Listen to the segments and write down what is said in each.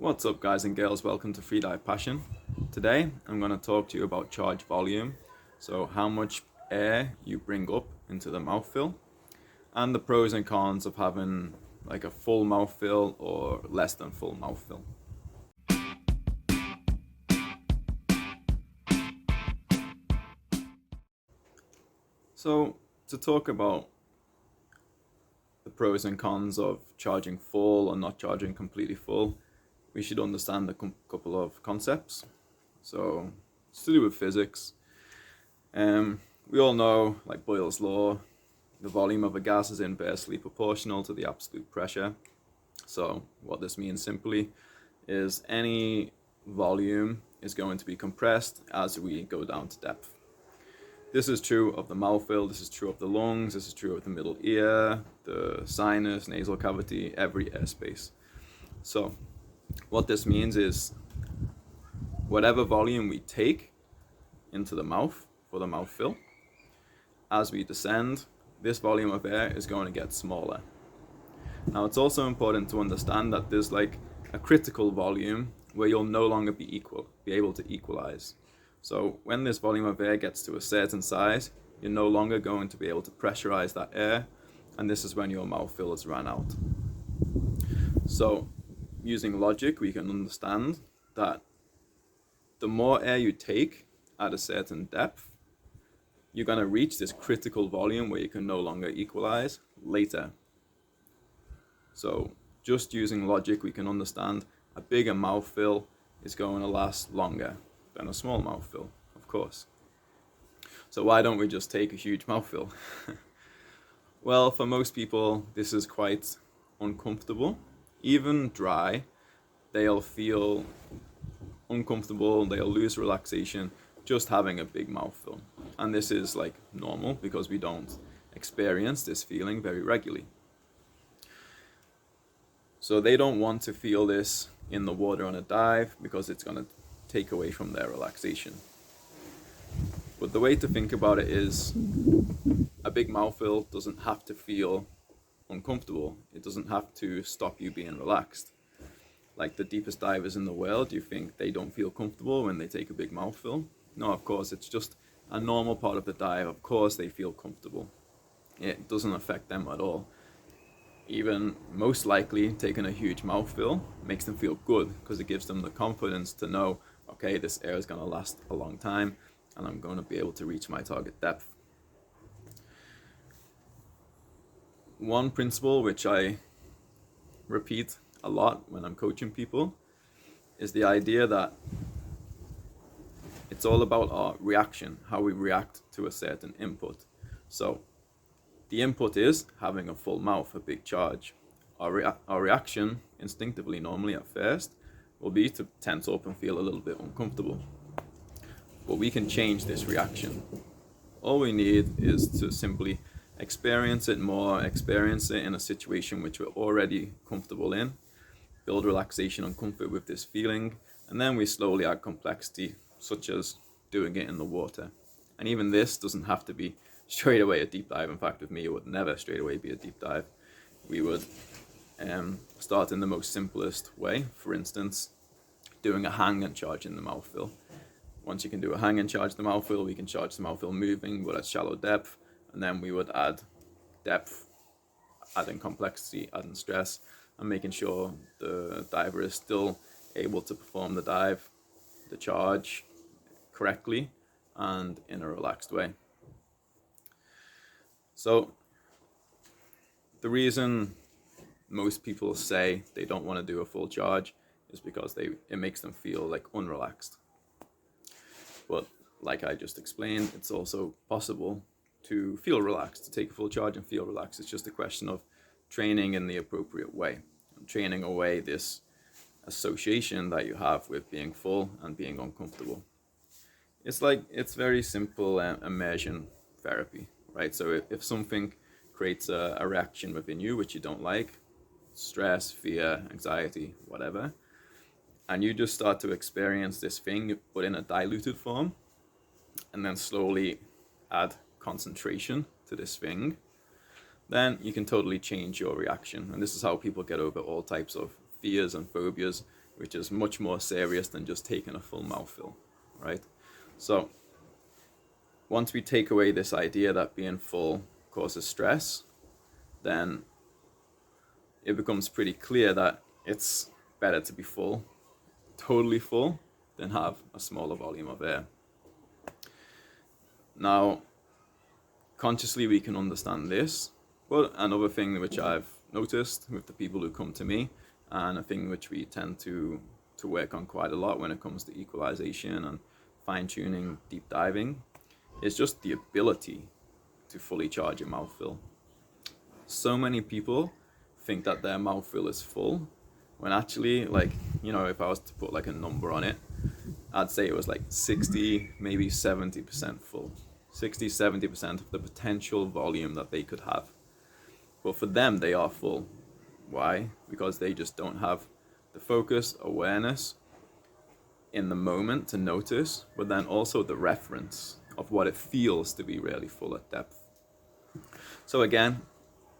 What's up, guys and girls? Welcome to Freedive Passion. Today I'm going to talk to you about charge volume, so how much air you bring up into the mouthfill, and the pros and cons of having like a full mouthfill or less than full mouthfill. So to talk about the pros and cons of charging full or not charging completely full, we should understand a couple of concepts. So it's to do with physics. We all know, like Boyle's law, the volume of a gas is inversely proportional to the absolute pressure. So what this means simply is any volume is going to be compressed as we go down to depth. This is true of the mouthfill, this is true of the lungs, this is true of the middle ear, the sinus, nasal cavity, every airspace. So what this means is whatever volume we take into the mouth for the mouthfill, as we descend, this volume of air is going to get smaller. Now it's also important to understand that there's like a critical volume where you'll no longer be able to equalize. So when this volume of air gets to a certain size, you're no longer going to be able to pressurize that air, and this is when your mouthfill has run out. So using logic, we can understand that the more air you take at a certain depth, you're going to reach this critical volume where you can no longer equalize later. So just using logic, we can understand a bigger mouthfill is going to last longer than a small mouthfill, of course. So why don't we just take a huge mouthfill? Well, for most people, this is quite uncomfortable. Even dry, they'll feel uncomfortable, they'll lose relaxation just having a big mouthfill. And this is like normal because we don't experience this feeling very regularly. So they don't want to feel this in the water on a dive because it's going to take away from their relaxation. But the way to think about it is a big mouthfill doesn't have to feel uncomfortable. It doesn't have to stop you being relaxed. Like the deepest divers in the world, do you think they don't feel comfortable when they take a big mouthfill? No, of course, it's just a normal part of the dive. Of course they feel comfortable. It doesn't affect them at all. Even most likely taking a huge mouthfill makes them feel good because it gives them the confidence to know, okay, this air is going to last a long time and I'm going to be able to reach my target depth. One principle which I repeat a lot when I'm coaching people is the idea that it's all about our reaction, how we react to a certain input. So the input is having a full mouth, a big charge. Our reaction instinctively, normally at first, will be to tense up and feel a little bit uncomfortable. But we can change this reaction. All we need is to simply experience it more, experience it in a situation which we're already comfortable in, build relaxation and comfort with this feeling, and then we slowly add complexity, such as doing it in the water. And even this doesn't have to be straight away a deep dive. In fact, with me, it would never straight away be a deep dive. We would start in the most simplest way. For instance, doing a hang and charge in the mouthfill. Once you can do a hang and charge the mouthfill, we can charge the mouthfill moving, but at shallow depth. And then we would add depth, adding complexity, adding stress, and making sure the diver is still able to perform the dive, the charge correctly and in a relaxed way. So the reason most people say they don't want to do a full charge is because it makes them feel like unrelaxed. But like I just explained, it's also possible to feel relaxed, to take a full charge and feel relaxed. It's just a question of training in the appropriate way, and training away this association that you have with being full and being uncomfortable. It's very simple immersion therapy, right? So if something creates a reaction within you which you don't like, stress, fear, anxiety, whatever, and you just start to experience this thing but in a diluted form, and then slowly add concentration to this thing, then you can totally change your reaction. And this is how people get over all types of fears and phobias which is much more serious than just taking a full mouthful, right? So once we take away this idea that being full causes stress, then it becomes pretty clear that it's better to be full, totally full, than have a smaller volume of air. Now, consciously we can understand this, but another thing which I've noticed with the people who come to me, and a thing which we tend to work on quite a lot when it comes to equalization and fine-tuning, deep diving, is just the ability to fully charge a mouthfill. So many people think that their mouthfill is full, when actually, like, you know, if I was to put like a number on it, I'd say it was like 60, maybe 70% full. 60-70% of the potential volume that they could have. But for them, they are full. Why? Because they just don't have the focus, awareness in the moment to notice, but then also the reference of what it feels to be really full at depth. So again,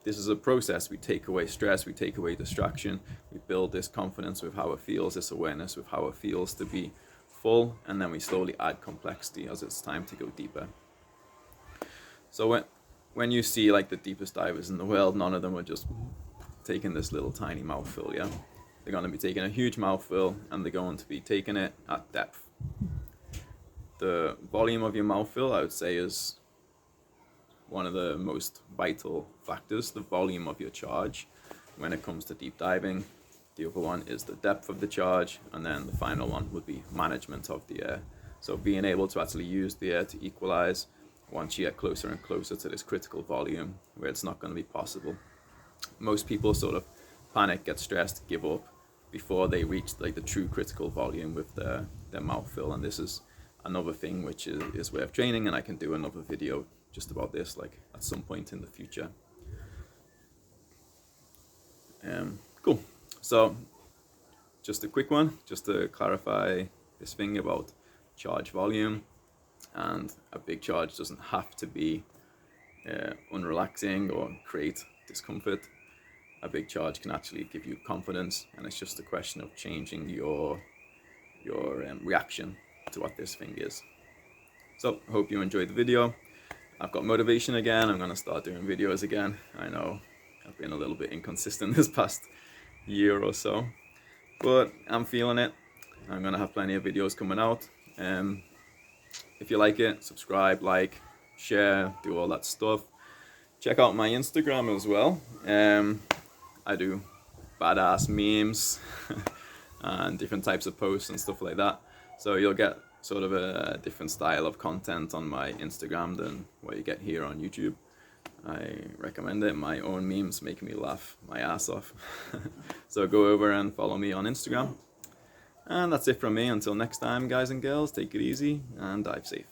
this is a process. We take away stress, we take away distraction, we build this confidence with how it feels, this awareness with how it feels to be full, and then we slowly add complexity as it's time to go deeper. So when you see like the deepest divers in the world, none of them are just taking this little tiny mouthful, yeah? They're going to be taking a huge mouthful, and they're going to be taking it at depth. The volume of your mouthful, I would say, is one of the most vital factors, the volume of your charge when it comes to deep diving. The other one is the depth of the charge, and then the final one would be management of the air. So being able to actually use the air to equalize once you get closer and closer to this critical volume where it's not going to be possible. Most people sort of panic, get stressed, give up before they reach like the true critical volume with their mouthfill, and this is another thing which is worth training, and I can do another video just about this like at some point in the future. Cool. So just a quick one, just to clarify this thing about charge volume. And a big charge doesn't have to be unrelaxing or create discomfort. A big charge can actually give you confidence, and it's just a question of changing your reaction to what this thing is. So I hope you enjoyed the video. I've got motivation again. I'm going to start doing videos again. I know I've been a little bit inconsistent this past year or so, but I'm feeling it. I'm going to have plenty of videos coming out. If you like it, subscribe, like, share, do all that stuff. Check out my Instagram as well. I do badass memes and different types of posts and stuff like that. So you'll get sort of a different style of content on my Instagram than what you get here on YouTube. I recommend it. My own memes make me laugh my ass off. So go over and follow me on Instagram. And that's it from me. Until next time, guys and girls, take it easy and dive safe.